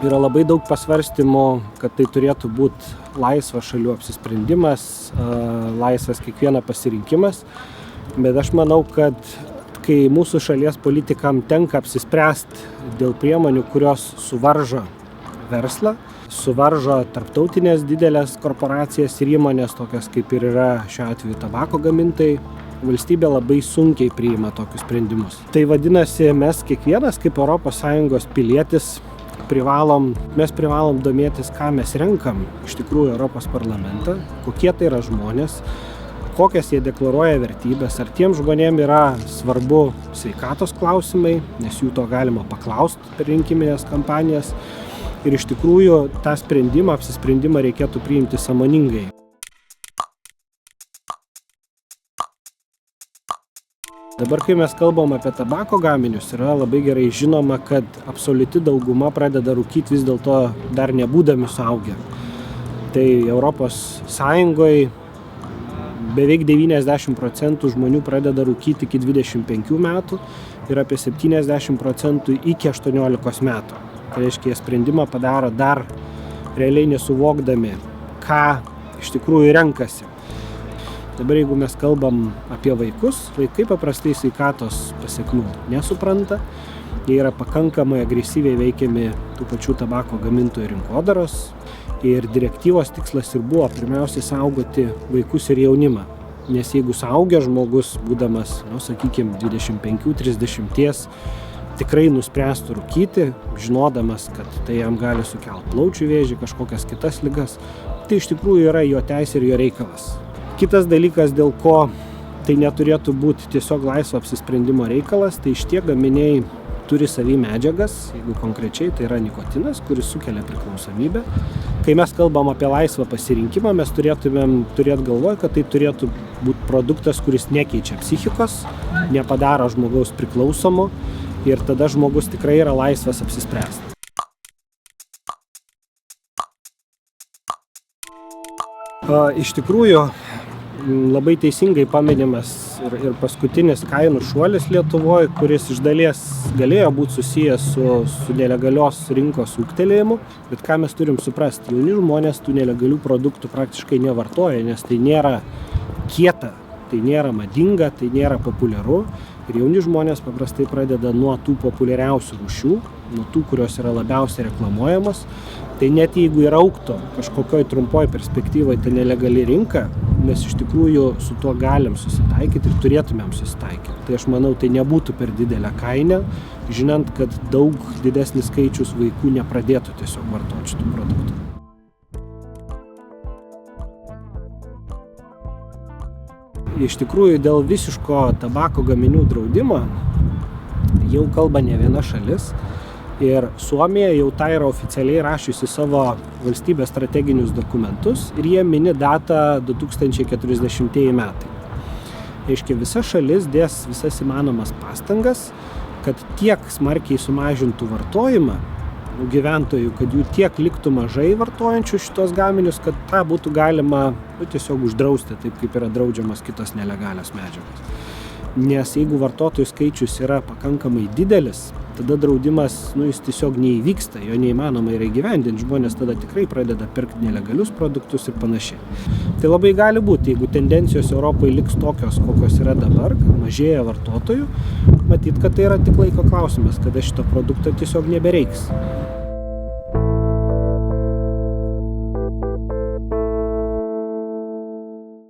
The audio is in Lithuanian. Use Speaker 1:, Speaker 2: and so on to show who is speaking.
Speaker 1: Yra labai daug pasvarstymų, kad tai turėtų būti laisvas šalių apsisprendimas, laisvas kiekvieno pasirinkimas, bet aš manau, kad kai mūsų šalies politikam tenka apsispręsti dėl priemonių, kurios suvaržo verslą, suvaržo tarptautinės didelės korporacijas ir įmonės, tokias kaip ir yra šiuo atveju tabako gamintojai, valstybė labai sunkiai priima tokius sprendimus. Tai vadinasi, mes kiekvienas kaip ES pilietis mes privalom domėtis, ką mes renkam iš tikrųjų Europos parlamentą, kokie tai yra žmonės, kokias jie deklaruoja vertybės, ar tiem žmonėm yra svarbu sveikatos klausimai, nes jų to galima paklausti per rinkiminės kampanijas. Ir iš tikrųjų tą apsisprendimą reikėtų priimti sąmoningai. Dabar, kai mes kalbam apie tabako gaminius, yra labai gerai žinoma, kad absoliuti dauguma pradeda rūkyti vis dėlto dar nebūdami suaugę. Tai Europos Sąjungoje beveik 90% žmonių pradeda rūkyti iki 25 metų ir apie 70% iki 18 metų. Tai reiškia, jie sprendimą padaro dar realiai nesuvokdami, ką iš tikrųjų renkasi. Dabar jeigu mes kalbam apie vaikai paprastai sveikatos pasekmių nesupranta, jie yra pakankamai agresyviai veikiami tų pačių tabako gamintojų rinkodaros ir direktyvos tikslas ir buvo pirmiausiai saugoti vaikus ir jaunimą. Nes jeigu suaugęs žmogus, būdamas, sakykime, 25-30, tikrai nuspręstų rūkyti, žinodamas, kad tai jam gali sukelti plaučių vėžį, kažkokias kitas ligas, tai iš tikrųjų yra jo teisė ir jo reikalas. Kitas dalykas, dėl ko tai neturėtų būti tiesiog laisvo apsisprendimo reikalas, tai šitie gaminiai turi savy medžiagas, jeigu konkrečiai tai yra nikotinas, kuris sukelia priklausomybę. Kai mes kalbam apie laisvą pasirinkimą, mes turėtumėm turėti galvoje, kad tai turėtų būti produktas, kuris nekeičia psichikos, nepadaro žmogaus priklausomo ir tada žmogus tikrai yra laisvas apsispręsti. Iš tikrųjų, labai teisingai paminimas ir paskutinis kainų šuolis Lietuvoje, kuris iš dalies galėjo būti susijęs su nelegalios rinkos ūgtelėjimu, bet ką mes turim suprasti, jauni žmonės tų nelegalių produktų praktiškai nevartoja, nes tai nėra kieta, tai nėra madinga, tai nėra populiaru ir jauni žmonės paprastai pradeda nuo tų populiariausių rūšių, nuo tų, kurios yra labiausiai reklamuojamos. Tai net jeigu ir augtų kažkokioj trumpoj perspektyvai ta nelegali rinka, mes iš tikrųjų su tuo galim susitaikyti ir turėtumėm susitaikyti. Tai aš manau, tai nebūtų per didelė kaina, žinant, kad daug didesnis skaičius vaikų nepradėtų tiesiog vartoti šitų produktų. Iš tikrųjų, dėl visiško tabako gaminių draudimo jau kalba ne viena šalis. Ir Suomija jau tą yra oficialiai rašiusi savo valstybės strateginius dokumentus ir jie mini datą 2040 metai. Reiškia, visa šalis dės visas įmanomas pastangas, kad tiek smarkiai sumažintų vartojimą gyventojų, kad jų tiek liktų mažai vartojančių šitos gaminius, kad tą būtų galima tiesiog uždrausti, taip kaip yra draudžiamas kitos nelegalios medžiagos. Nes jeigu vartotojų skaičius yra pakankamai didelis, tada draudimas, jis tiesiog neįvyksta, jo neįmanoma yra įgyvendinti, žmonės tada tikrai pradeda pirkti nelegalius produktus ir panašiai. Tai labai gali būti, jeigu tendencijos Europoje liks tokios, kokios yra dabar, kad mažėja vartotojų, matyt, kad tai yra tik laiko klausimas, kada šito produkto tiesiog nebereiks.